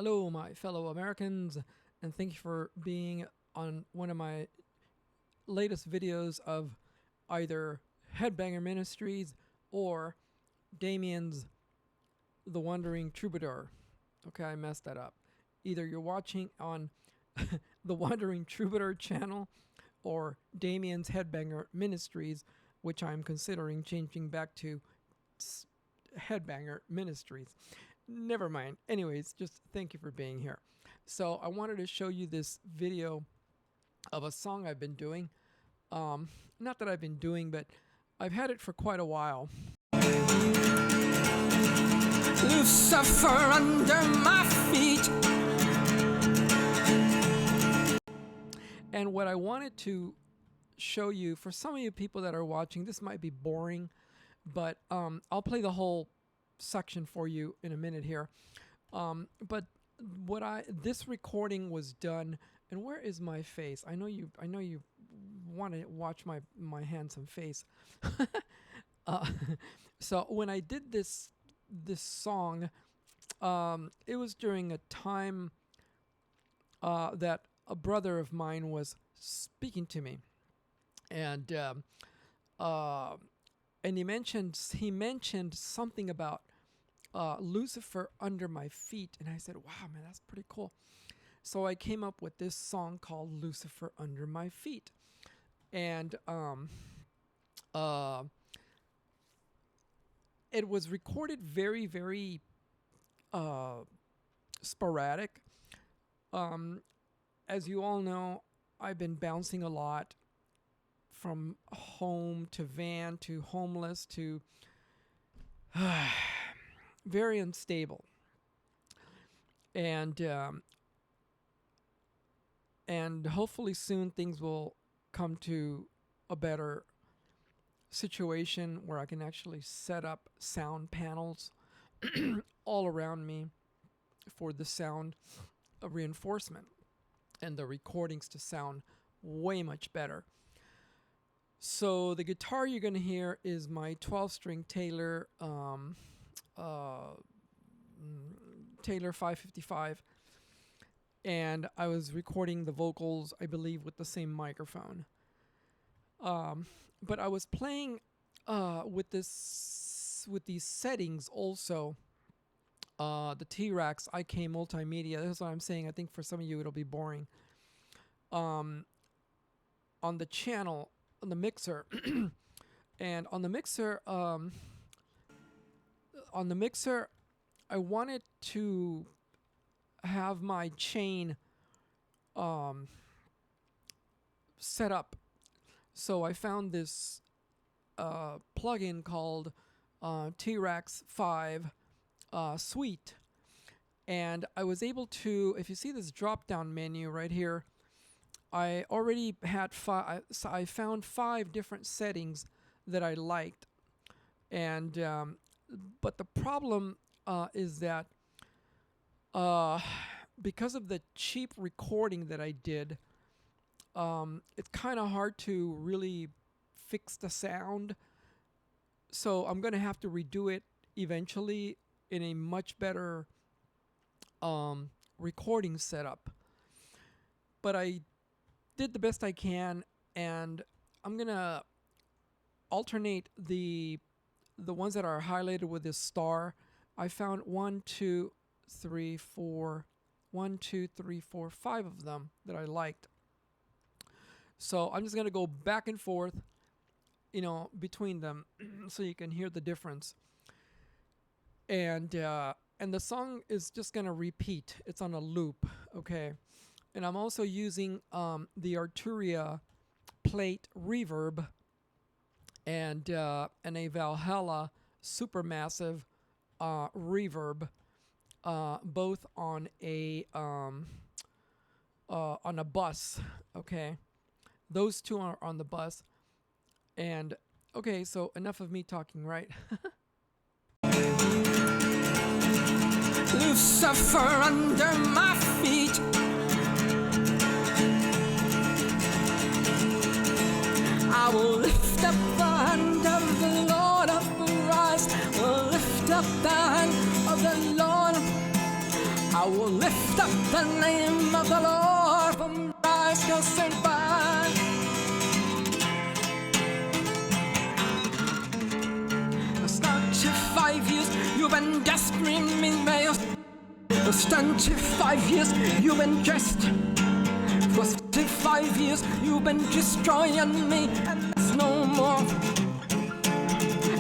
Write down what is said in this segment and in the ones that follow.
Hello, my fellow Americans, and thank you for being on one of my latest videos of either Headbanger Ministries or Damien's The Wandering Troubadour. Okay, I messed that up. Either you're watching on the Wandering Troubadour channel or Damien's Headbanger Ministries, which I'm considering changing back to Headbanger Ministries. Never mind. Anyways, just thank you for being here. So I wanted to show you this video of a song I've been doing. Not that I've been doing, but I've had it for quite a while. Lucifer under my feet. And what I wanted to show you, for some of you people that are watching, this might be boring, but I'll play the whole section for you in a minute here. But this recording was done, and where is my face? I know you want to watch my handsome face. So when I did this song, it was during a time that a brother of mine was speaking to me, and he mentioned something about Lucifer under my feet, and I said, wow, man, that's pretty cool. So I came up with this song called Lucifer Under My Feet. And it was recorded very, very sporadic. As you all know, I've been bouncing a lot from home to van to homeless to very unstable, and hopefully soon things will come to a better situation where I can actually set up sound panels all around me for the sound reinforcement and the recordings to sound way much better. So the guitar you're going to hear is my 12-string Taylor Taylor 555, and I was recording the vocals, I believe, with the same microphone. But I was playing with these settings also. The T-Rex IK Multimedia. That's what I'm saying. I think for some of you it'll be boring. On the channel, on the mixer, and on the mixer, I wanted to have my chain set up. So I found this plugin called T-Rex 5 Suite, and I was able to, if you see this drop-down menu right here, I already had so I found 5 different settings that I liked, and but the problem is that because of the cheap recording that I did, it's kind of hard to really fix the sound. So I'm going to have to redo it eventually in a much better recording setup. But I did the best I can, and I'm going to alternate the ones that are highlighted with this star. I found 5 of them that I liked. So I'm just going to go back and forth, between them so you can hear the difference. And the song is just going to repeat. It's on a loop, okay? And I'm also using the Arturia plate reverb and a Valhalla supermassive reverb, both on a bus, okay? Those two are on the bus. And okay, so enough of me talking, right? Lucifer under my feet. I will lift up the hand of the Lord of the rise. Will lift up the hand of the Lord. I will lift up the name of the Lord from rise till St. Bye. It's 25 years you've been just dreaming males. It's 25 years you've been just. For 25 years you've been destroying me, and there's no more.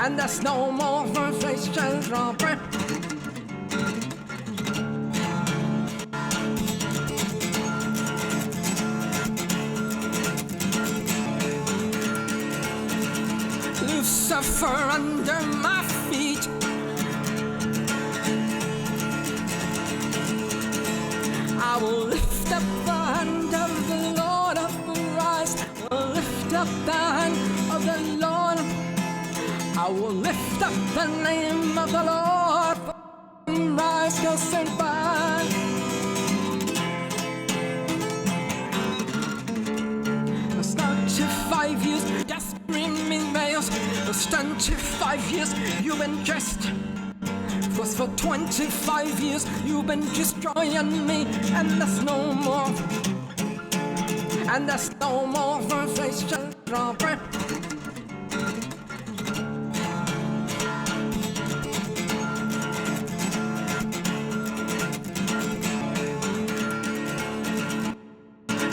And there's no more conversations, Robert. Lucifer under my feet. I will lift up the hand of the Lord of the rise. I will lift up the hand of the Lord. I will lift up the name of the Lord from rise till St. Bye. It's 25 years, just screaming males. It's 25 years you've been dressed. For 25 years you've been destroying me, and there's no more. And there's no more conversation, Robert.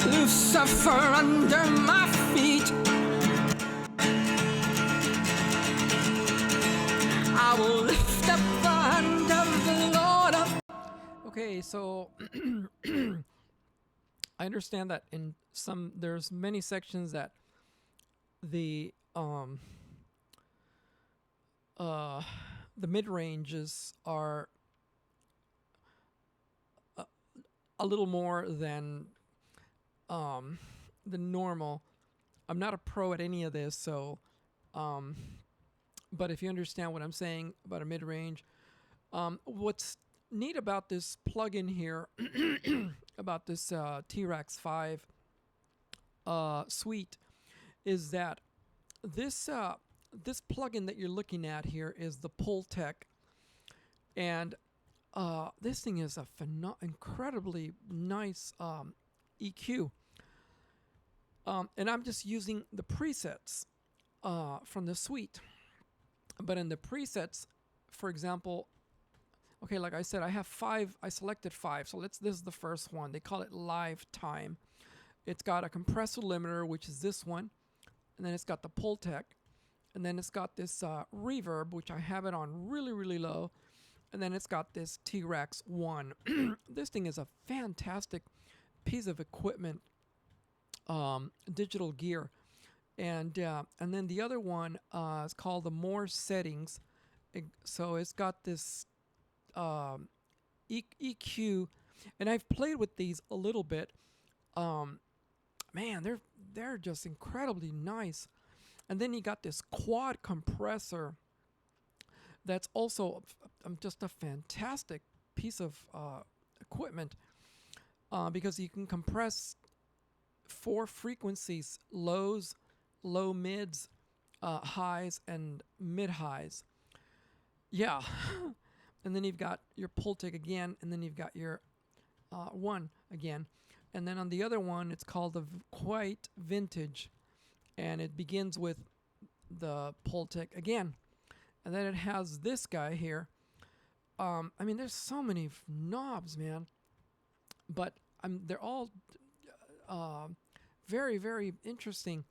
Lucifer under my feet. I will lift up the hand of the Lord of. Okay, so I understand that in some there's many sections that the mid ranges are a little more than the normal. I'm not a pro at any of this, so but if you understand what I'm saying about a mid-range, what's neat about this plugin here, about this T-Rex 5 suite, is that this this plugin that you're looking at here is the Pultec, and this thing is a incredibly nice EQ. And I'm just using the presets from the suite. But in the presets, for example, okay, like I said, I have 5. I selected 5. So this is the first one. They call it Live Time. It's got a compressor limiter, which is this one. And then it's got the Pultec. And then it's got this reverb, which I have it on really, really low. And then it's got this T-Rex 1. This thing is a fantastic piece of equipment, digital gear. And then the other one is called the More Settings. So it's got this EQ, and I've played with these a little bit. Man, they're just incredibly nice. And then you got this quad compressor that's also just a fantastic piece of equipment because you can compress 4 frequencies: lows, low mids, highs, and mid highs. Yeah. And then you've got your Pultec again, and then you've got your one again. And then on the other one, it's called the Quite Vintage, and it begins with the Pultec again. And then it has this guy here. I mean, there's so many knobs, man. But they're all very, very interesting.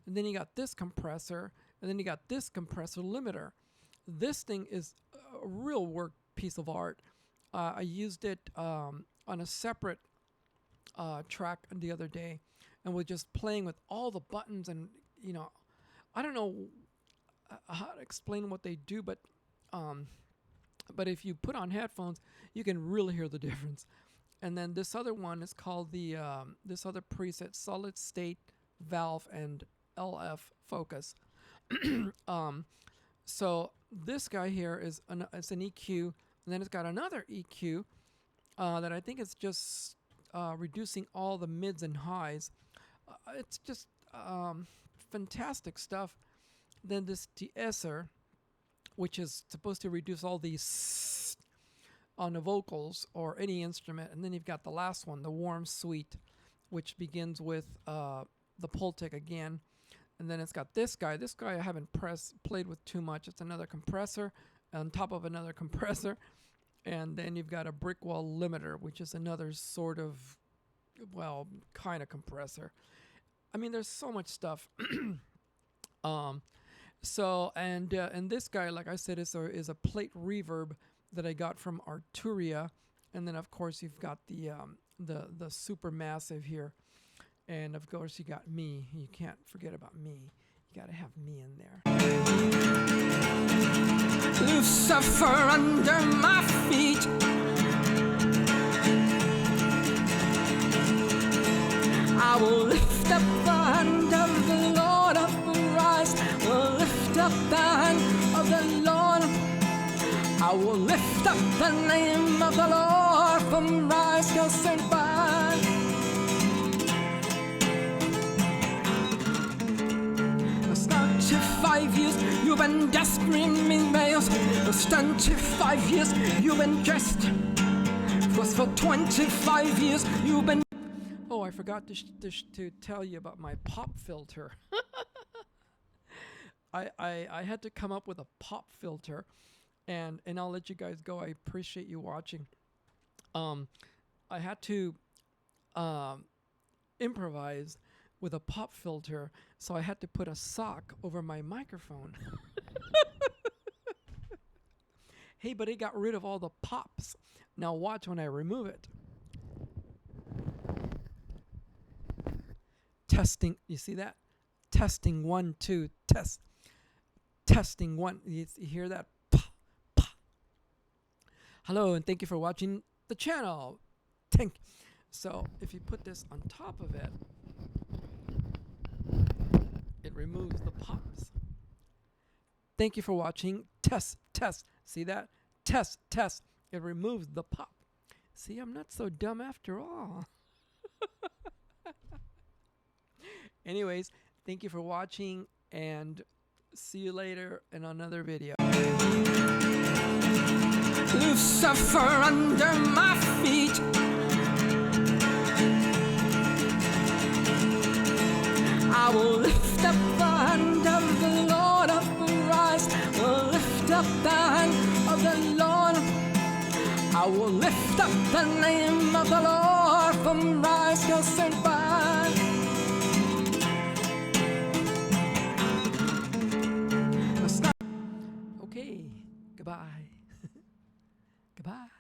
And then you got this compressor, and then you got this compressor limiter. This thing is a real work piece of art. I used it on a separate track the other day, and was just playing with all the buttons, and I don't know how to explain what they do, but if you put on headphones, you can really hear the difference. And then this other one is called the this other preset, Solid State Valve and LF Focus. So this guy here is it's an EQ, and then it's got another EQ that I think is just reducing all the mids and highs. It's just fantastic stuff. Then this de-esser, which is supposed to reduce all these on the vocals or any instrument. And then you've got the last one, the Warm Suite, which begins with the Pultec again. And then it's got this guy. This guy I haven't played with too much. It's another compressor on top of another compressor. And then you've got a brick wall limiter, which is another sort of, well, kind of compressor. I mean, there's so much stuff. So this guy, like I said, is a plate reverb that I got from Arturia. And then of course you've got the super massive here. And of course you got me. You can't forget about me. You gotta have me in there. Lucifer under my feet. I will lift up the hand of the Lord of Christ. Will lift up the hand of the Lord. I will lift up the name of the Lord from rise till sent by. It's 95 years you've been just screaming males. It's 25 years you've been dressed. Was for 25 years you've been. Oh, I forgot to tell you about my pop filter. I had to come up with a pop filter, and I'll let you guys go. I appreciate you watching. I had to improvise with a pop filter, so I had to put a sock over my microphone. Hey, but it got rid of all the pops. Now watch when I remove it. Testing, you see that? Testing 1, 2, test. Testing 1, you hear that? Hello, and thank you for watching the channel. So if you put this on top of it, it removes the pops. Thank you for watching. Test. See that? Test. It removes the pop. See, I'm not so dumb after all. Anyways, thank you for watching, and see you later in another video. Lucifer under my feet. I will lift up the hand of the Lord of Christ. Will lift up the hand of the Lord. I will lift up the name of the Lord from rise till sent by. Okay, goodbye. Goodbye.